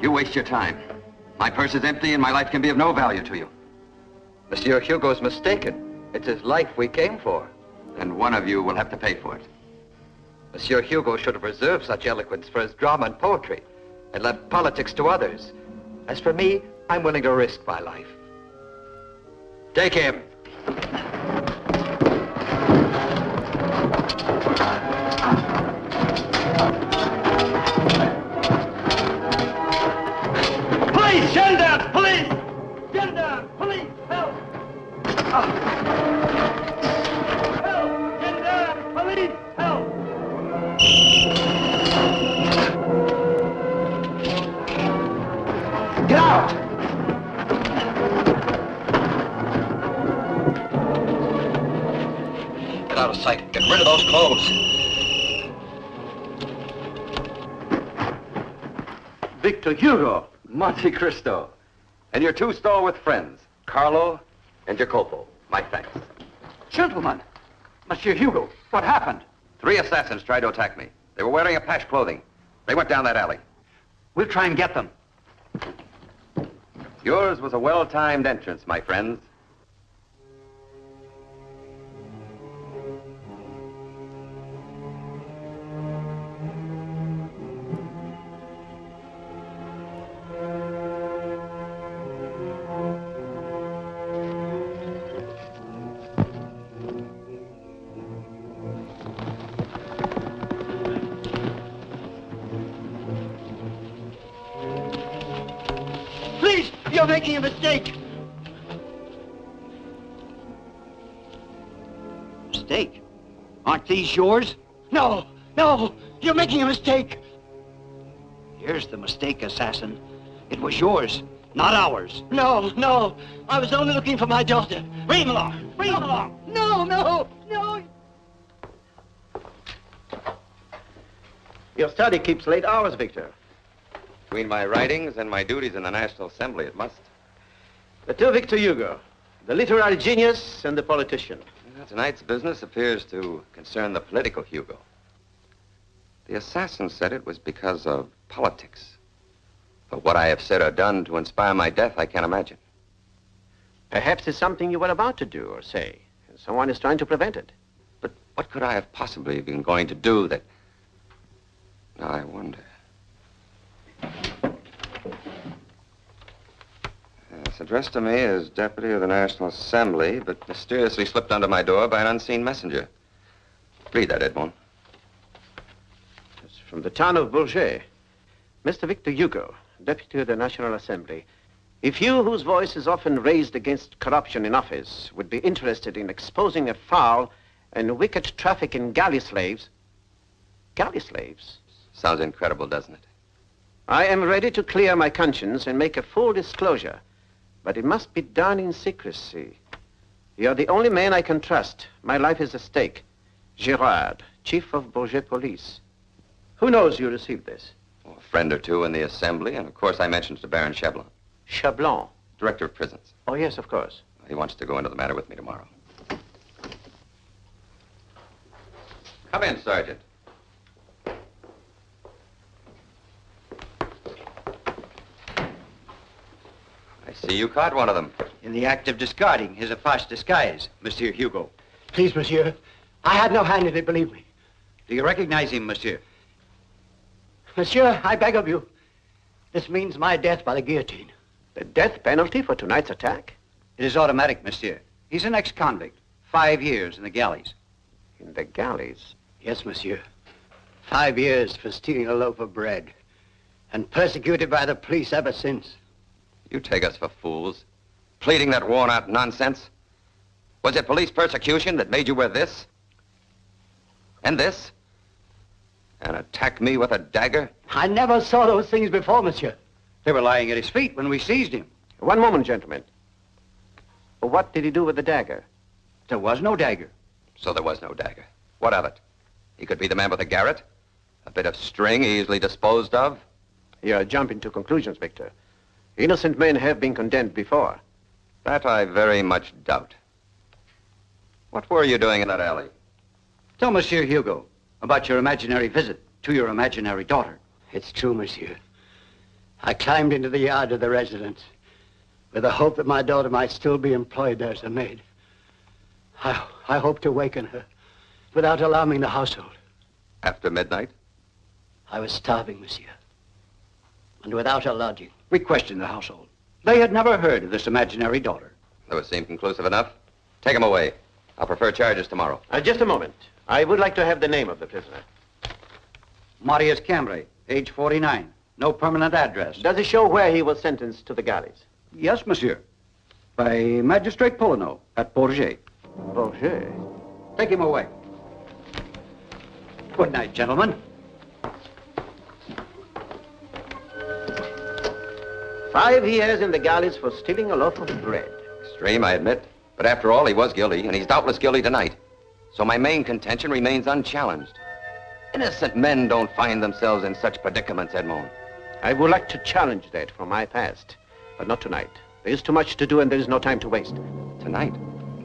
You waste your time. My purse is empty and my life can be of no value to you. Monsieur Hugo's mistaken. It's his life we came for. And one of you will have to pay for it. Monsieur Hugo should have reserved such eloquence for his drama and poetry and left politics to others. As for me, I'm willing to risk my life. Take him. Police! Gendarmes! Police! Gendarmes! Police! Help! Help! Gendarmes! Police! Help! Get out! Get out of sight. Get rid of those clothes. Victor Hugo, Monte Cristo, and your two stalwart friends, Carlo and Jacopo. My thanks. Gentlemen, Monsieur Hugo, what happened? 3 assassins tried to attack me. They were wearing Apache clothing. They went down that alley. We'll try and get them. Yours was a well-timed entrance, my friends. You're making a mistake. Mistake? Aren't these yours? No, no, you're making a mistake. Here's the mistake, assassin. It was yours, not ours. No, no, I was only looking for my daughter. Bring him along, bring him along. No, no, no. Your study keeps late hours, Victor. Between my writings and my duties in the National Assembly, it must. The two Victor Hugo, the literary genius and the politician. Tonight's business appears to concern the political Hugo. The assassin said it was because of politics. But what I have said or done to inspire my death, I can't imagine. Perhaps it's something you were about to do or say, and someone is trying to prevent it. But what could I have possibly been going to do that... Now, I wonder... It's addressed to me as Deputy of the National Assembly, but mysteriously slipped under my door by an unseen messenger. Read that, Edmond. It's from the town of Bourget. Mr. Victor Hugo, Deputy of the National Assembly. If you, whose voice is often raised against corruption in office, would be interested in exposing a foul and wicked traffic in galley slaves... Galley slaves? Sounds incredible, doesn't it? I am ready to clear my conscience and make a full disclosure. But it must be done in secrecy. You're the only man I can trust. My life is at stake. Girard, Chief of Bourget Police. Who knows you received this? Oh, a friend or two in the Assembly, and of course I mentioned to Baron Chablon. Chablon? Director of Prisons. Oh, yes, of course. He wants to go into the matter with me tomorrow. Come in, Sergeant. I see you caught one of them. In the act of discarding his Apache disguise, Monsieur Hugo. Please, monsieur. I had no hand in it, believe me. Do you recognize him, monsieur? Monsieur, I beg of you. This means my death by the guillotine. The death penalty for tonight's attack? It is automatic, monsieur. He's an ex-convict. 5 years in the galleys. In the galleys? Yes, monsieur. 5 years for stealing a loaf of bread. And persecuted by the police ever since. You take us for fools, pleading that worn-out nonsense. Was it police persecution that made you wear this? And this? And attack me with a dagger? I never saw those things before, monsieur. They were lying at his feet when we seized him. One moment, gentlemen. What did he do with the dagger? There was no dagger. So there was no dagger. What of it? He could be the man with the garrote? A bit of string easily disposed of? You're jumping to conclusions, Victor. Innocent men have been condemned before. That I very much doubt. What were you doing in that alley? Tell Monsieur Hugo about your imaginary visit to your imaginary daughter. It's true, monsieur. I climbed into the yard of the residence with the hope that my daughter might still be employed there as a maid. I hoped to waken her without alarming the household. After midnight? I was starving, monsieur, and without a lodging. We questioned the household. They had never heard of this imaginary daughter. That would seem conclusive enough. Take him away. I'll prefer charges tomorrow. Just a moment. I would like to have the name of the prisoner. Marius Cambrai, age 49. No permanent address. Does it show where he was sentenced to the galleys? Yes, monsieur. By Magistrate Polino at Bourget. Bourget? Take him away. Good night, gentlemen. 5 years in the galleys for stealing a loaf of bread. Extreme, I admit. But after all, he was guilty, and he's doubtless guilty tonight. So my main contention remains unchallenged. Innocent men don't find themselves in such predicaments, Edmond. I would like to challenge that from my past, but not tonight. There is too much to do and there is no time to waste. Tonight?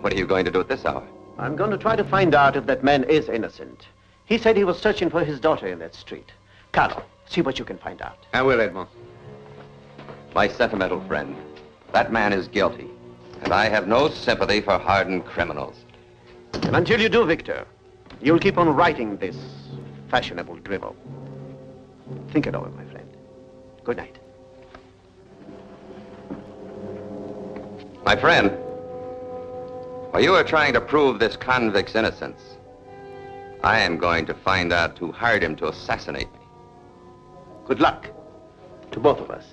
What are you going to do at this hour? I'm going to try to find out if that man is innocent. He said he was searching for his daughter in that street. Carlo, see what you can find out. I will, Edmond. My sentimental friend, that man is guilty, and I have no sympathy for hardened criminals. And until you do, Victor, you'll keep on writing this fashionable drivel. Think it over, my friend. Good night. My friend, while you are trying to prove this convict's innocence, I am going to find out who hired him to assassinate me. Good luck to both of us.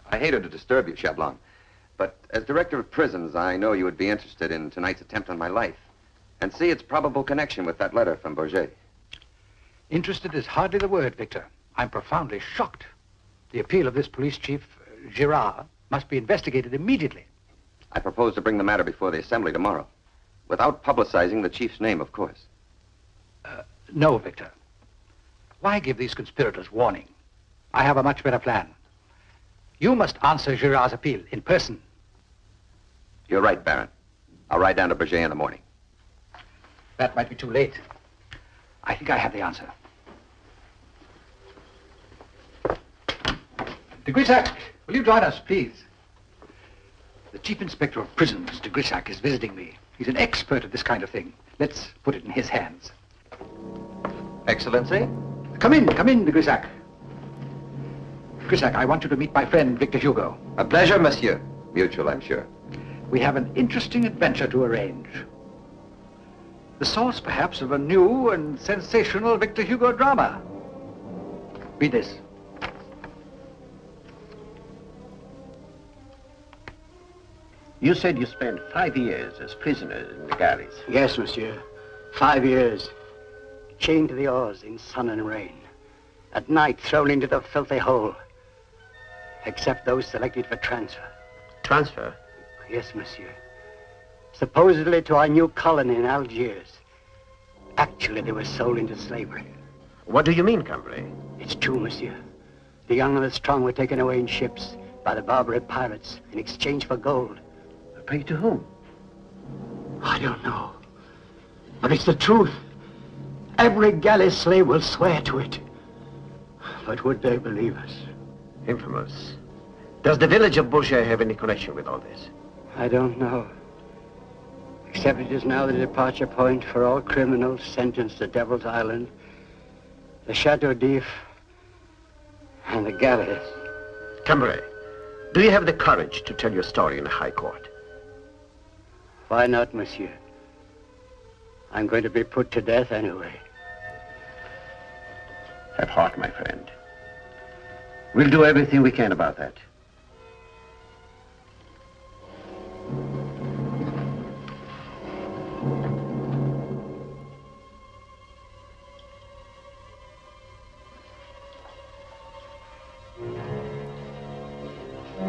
I hated to disturb you, Chablon, but as director of prisons, I know you would be interested in tonight's attempt on my life and see its probable connection with that letter from Bourget. Interested is hardly the word, Victor. I'm profoundly shocked. The appeal of this police chief, Girard, must be investigated immediately. I propose to bring the matter before the Assembly tomorrow, without publicizing the chief's name, of course. No, Victor. Why give these conspirators warning? I have a much better plan. You must answer Girard's appeal in person. You're right, Baron. I'll ride down to Bourget in the morning. That might be too late. I think I have the answer. De Grissac, will you join us, please? The Chief Inspector of Prisons, de Grissac, is visiting me. He's an expert at this kind of thing. Let's put it in his hands. Excellency? Come in, de Grissac. Grissac, I want you to meet my friend, Victor Hugo. A pleasure, monsieur. Mutual, I'm sure. We have an interesting adventure to arrange. The source, perhaps, of a new and sensational Victor Hugo drama. Read this. You said you spent 5 years as prisoner in the galleys. Yes, monsieur. 5 years. Chained to the oars in sun and rain. At night, thrown into the filthy hole. Except those selected for transfer. Transfer? Yes, monsieur. Supposedly to our new colony in Algiers. Actually, they were sold into slavery. What do you mean, Cambrai? It's true, monsieur. The young and the strong were taken away in ships by the Barbary pirates in exchange for gold. Pay to whom? I don't know. But it's the truth. Every galley slave will swear to it. But would they believe us? Infamous. Does the village of Bourget have any connection with all this? I don't know. Except it is now the departure point for all criminals sentenced to Devil's Island, the Chateau d'If, and the galleys. Cambrai, do you have the courage to tell your story in the High Court? Why not, monsieur? I'm going to be put to death anyway. Have heart, my friend. We'll do everything we can about that.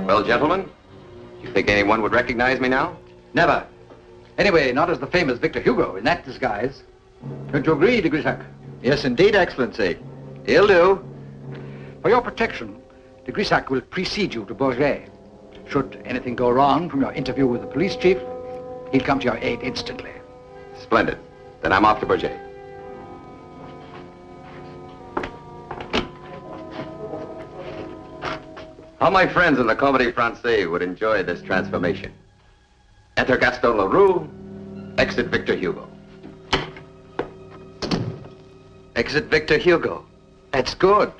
Well, gentlemen, you think anyone would recognize me now? Never. Anyway, not as the famous Victor Hugo in that disguise. Don't you agree, de Grissac? Yes, indeed, Excellency. He'll do. For your protection, de Grissac will precede you to Bourget. Should anything go wrong from your interview with the police chief, he'll come to your aid instantly. Splendid. Then I'm off to Bourget. How my friends in the Comédie Française would enjoy this transformation. Enter Gaston Leroux, exit Victor Hugo. Exit Victor Hugo. That's good.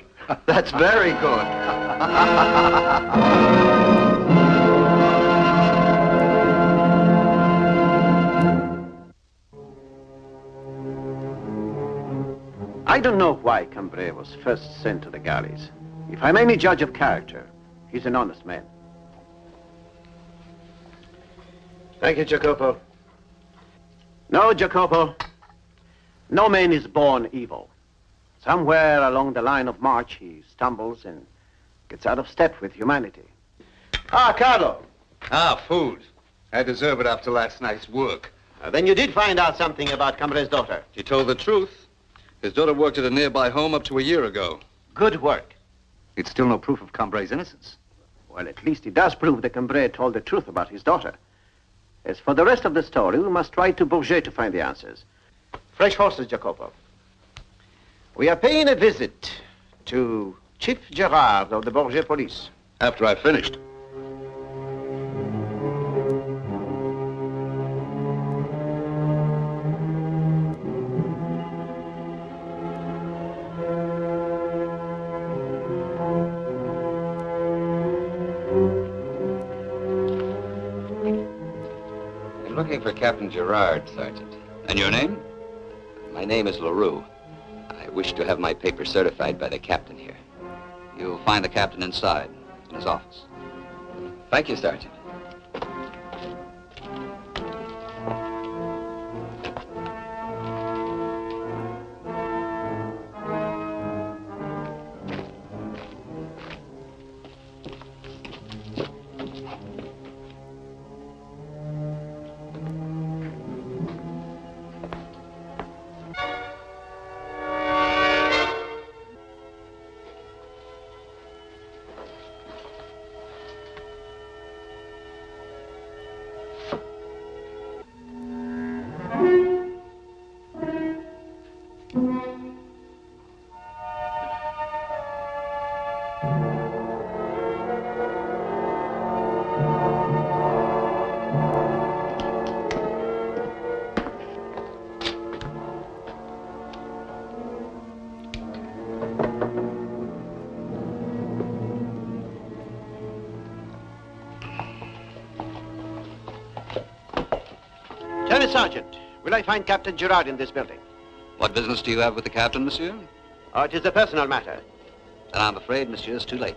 That's very good. I don't know why Cambrai was first sent to the galleys. If I'm any judge of character, he's an honest man. Thank you, Jacopo. No, Jacopo. No man is born evil. Somewhere along the line of march, he stumbles and gets out of step with humanity. Ah, Carlo. Ah, food. I deserve it after last night's work. Then you did find out something about Cambray's daughter. He told the truth. His daughter worked at a nearby home up to a year ago. Good work. It's still no proof of Cambray's innocence. Well, at least it does prove that Cambrai told the truth about his daughter. As for the rest of the story, we must ride to Bourget to find the answers. Fresh horses, Jacopo. We are paying a visit to Chief Gerard of the Bourget police. After I finished. Looking for Captain Gerard, Sergeant. And your name? My name is Leroux. I wish to have my papers certified by the captain here. You'll find the captain inside, in his office. Thank you, Sergeant. Tell me, Sergeant, will I find Captain Gerard in this building? What business do you have with the captain, monsieur? Oh, it is a personal matter. Then I'm afraid, monsieur, it's too late.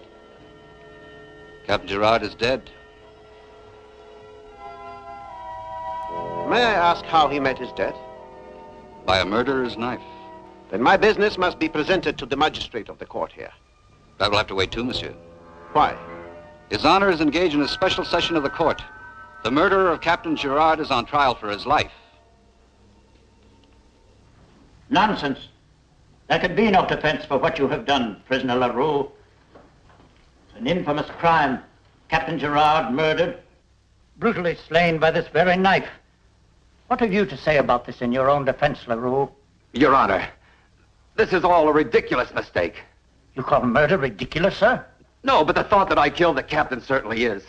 Captain Gerard is dead. May I ask how he met his death? By a murderer's knife. Then my business must be presented to the magistrate of the court here. That will have to wait too, monsieur. Why? His Honor is engaged in a special session of the court. The murderer of Captain Gerard is on trial for his life. Nonsense. There can be no defense for what you have done, prisoner Leroux. It's an infamous crime. Captain Gerard murdered, brutally slain by this very knife. What have you to say about this in your own defense, Leroux? Your Honor, this is all a ridiculous mistake. You call murder ridiculous, sir? No, but the thought that I killed the captain certainly is.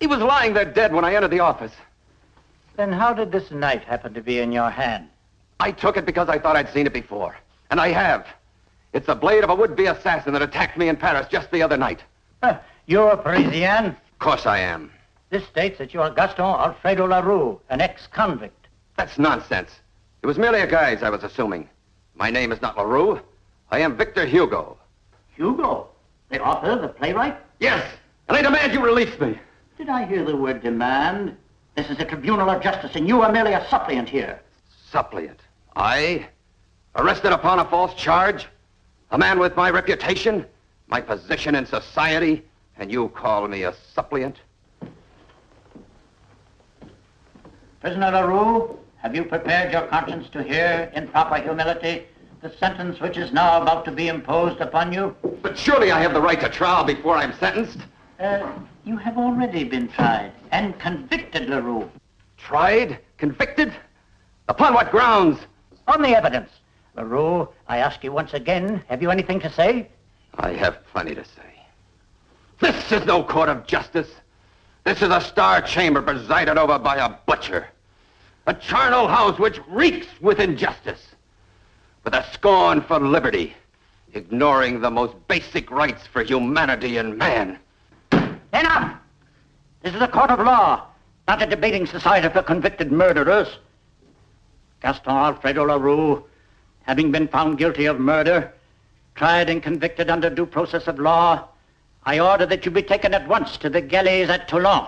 He was lying there dead when I entered the office. Then how did this knife happen to be in your hand? I took it because I thought I'd seen it before. And I have. It's the blade of a would-be assassin that attacked me in Paris just the other night. You're a Parisian? Of course I am. This states that you are Gaston Alfredo Leroux, an ex-convict. That's nonsense. It was merely a guise I was assuming. My name is not Leroux. I am Victor Hugo. Hugo? The author, the playwright? Yes, and I demand you release me. Did I hear the word demand? This is a tribunal of justice, and you are merely a suppliant here. Suppliant? I? Arrested upon a false charge? A man with my reputation, my position in society, and you call me a suppliant? Prisoner Leroux, have you prepared your conscience to hear, in proper humility, the sentence which is now about to be imposed upon you? But surely I have the right to trial before I'm sentenced. You have already been tried and convicted, Leroux. Tried? Convicted? Upon what grounds? On the evidence. Leroux, I ask you once again, have you anything to say? I have plenty to say. This is no court of justice. This is a star chamber presided over by a butcher. A charnel house which reeks with injustice. With a scorn for liberty, ignoring the most basic rights for humanity and man. Enough! This is a court of law, not a debating society for convicted murderers. Gaston Alfredo Leroux, having been found guilty of murder, tried and convicted under due process of law, I order that you be taken at once to the galleys at Toulon.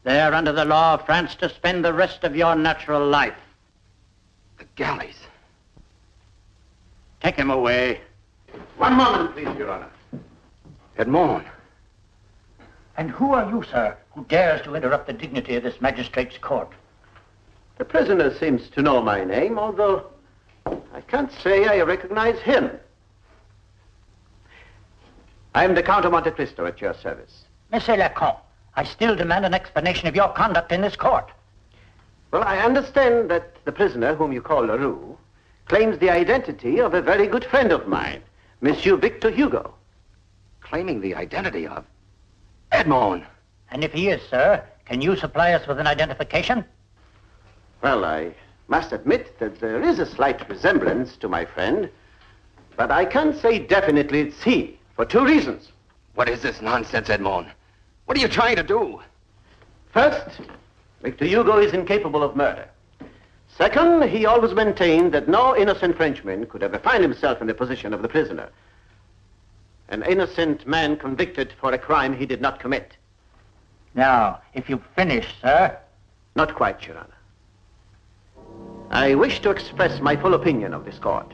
There, under the law of France, to spend the rest of your natural life. The galleys? Take him away. One moment, please, Your Honor. Edmond. And who are you, sir, who dares to interrupt the dignity of this magistrate's court? The prisoner seems to know my name, although I can't say I recognize him. I am the Count of Monte Cristo at your service. Monsieur le Comte, I still demand an explanation of your conduct in this court. Well, I understand that the prisoner, whom you call Leroux, claims the identity of a very good friend of mine, Monsieur Victor Hugo. Claiming the identity of Edmond. And if he is, sir, can you supply us with an identification? Well, I must admit that there is a slight resemblance to my friend, but I can't say definitely it's he, for two reasons. What is this nonsense, Edmond? What are you trying to do? First, Victor Hugo is incapable of murder. Second, he always maintained that no innocent Frenchman could ever find himself in the position of the prisoner. An innocent man convicted for a crime he did not commit. Now, if you've finished, sir. Not quite, Your Honor. I wish to express my full opinion of this court.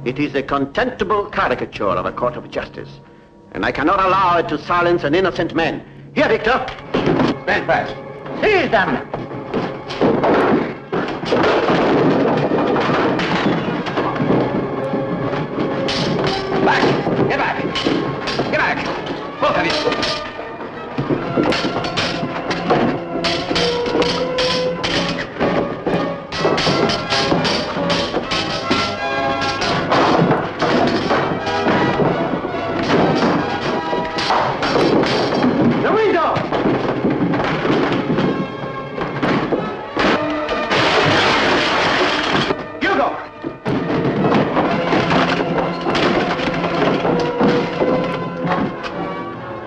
It is a contemptible caricature of a court of justice, and I cannot allow it to silence an innocent man. Here, Victor. Stand fast. Seize them! Back! Get back! Get back! Both of you!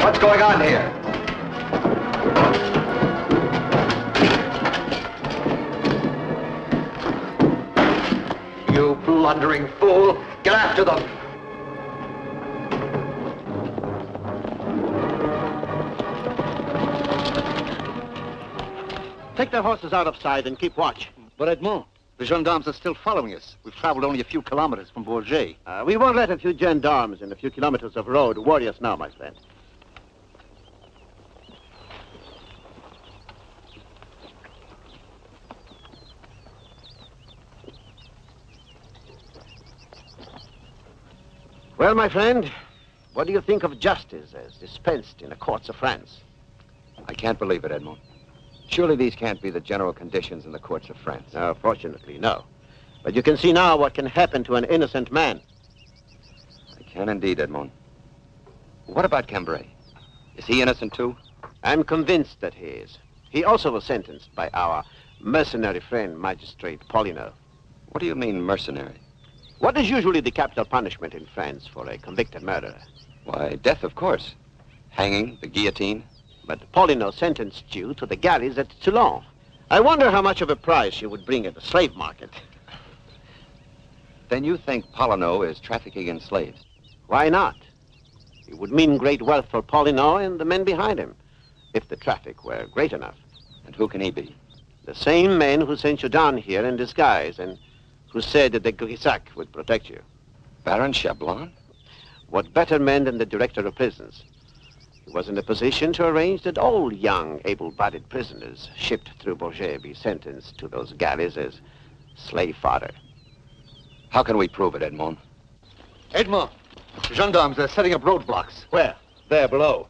What's going on here? You blundering fool! Get after them! Take their horses out of sight and keep watch. But Edmond, the gendarmes are still following us. We've traveled only a few kilometers from Bourget. We won't let a few gendarmes and a few kilometers of road worry us now, my friend. Well, my friend, what do you think of justice as dispensed in the courts of France? I can't believe it, Edmond. Surely these can't be the general conditions in the courts of France. No, fortunately, no. But you can see now what can happen to an innocent man. I can indeed, Edmond. What about Cambrai? Is he innocent too? I'm convinced that he is. He also was sentenced by our mercenary friend, Magistrate Polignac. What do you mean, mercenary? What is usually the capital punishment in France for a convicted murderer? Why, death, of course. Hanging, the guillotine. But Polignac sentenced you to the galleys at Toulon. I wonder how much of a price you would bring at the slave market. Then you think Polignac is trafficking in slaves? Why not? It would mean great wealth for Polignac and the men behind him, if the traffic were great enough. And who can he be? The same men who sent you down here in disguise and who said that the Grisac would protect you. Baron Chablon? What better man than the director of prisons? He was in a position to arrange that all young, able-bodied prisoners shipped through Bourget be sentenced to those galleys as slave fodder. How can we prove it, Edmond? Edmond, the gendarmes are setting up roadblocks. Where? There, below.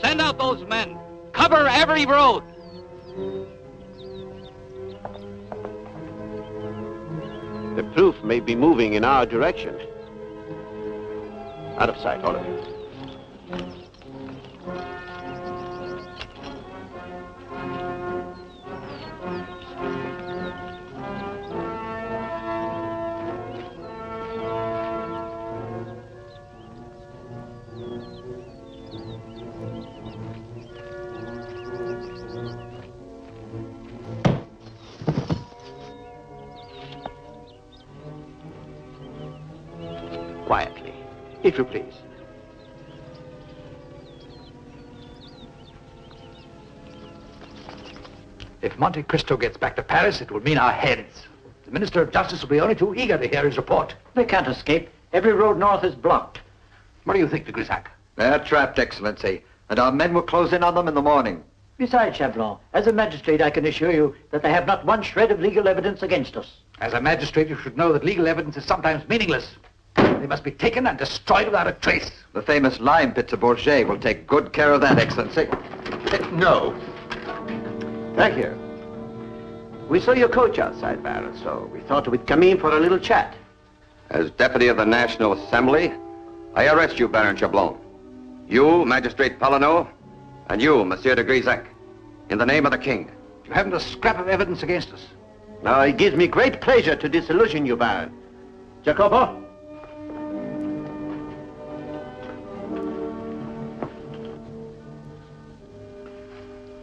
Send out those men. Cover every road. The proof may be moving in our direction. Out of sight, all of you. Quietly, if you please. If Monte Cristo gets back to Paris, it will mean our heads. The Minister of Justice will be only too eager to hear his report. They can't escape. Every road north is blocked. What do you think, de Grisac? They're trapped, Excellency, and our men will close in on them in the morning. Besides, Chablon, as a magistrate, I can assure you that they have not one shred of legal evidence against us. As a magistrate, you should know that legal evidence is sometimes meaningless. They must be taken and destroyed without a trace. The famous lime pits of Bourget will take good care of that, Excellency. No. Thank you. We saw your coach outside, Baron, so we thought we'd come in for a little chat. As Deputy of the National Assembly, I arrest you, Baron Chablon. You, Magistrate Palinot, and you, Monsieur de Grisac, in the name of the King. You haven't a scrap of evidence against us. Now, it gives me great pleasure to disillusion you, Baron. Jacopo?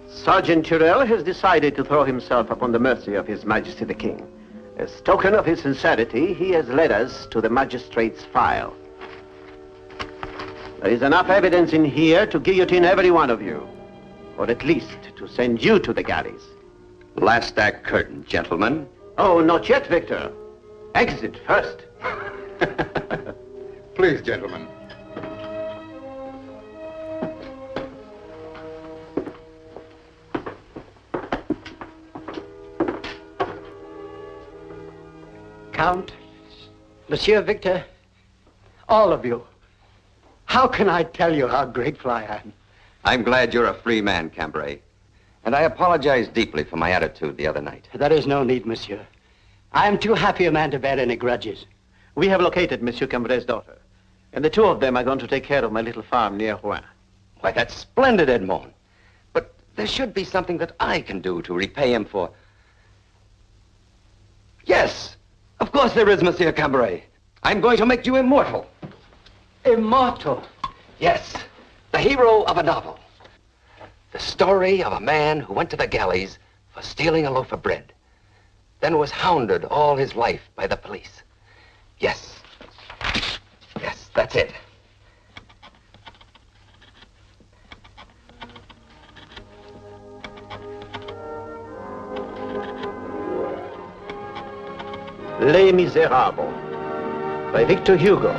Sergeant Tyrrell has decided to throw himself upon the mercy of His Majesty the King. As token of his sincerity, he has led us to the magistrate's file. There is enough evidence in here to guillotine every one of you, or at least to send you to the galleys. Last act curtain, gentlemen. Oh, not yet, Victor. Exit first. Please, gentlemen. Count, Monsieur Victor, all of you. How can I tell you how grateful I am? I'm glad you're a free man, Cambrai. And I apologize deeply for my attitude the other night. There is no need, monsieur. I am too happy a man to bear any grudges. We have located Monsieur Cambray's daughter, and the two of them are going to take care of my little farm near Rouen. Why, that's splendid, Edmond. But there should be something that I can do to repay him for... Yes, of course there is, Monsieur Cambrai. I'm going to make you immortal. Immortal? Yes, the hero of a novel. The story of a man who went to the galleys for stealing a loaf of bread, then was hounded all his life by the police. Yes. Yes, that's it. Les Misérables by Victor Hugo.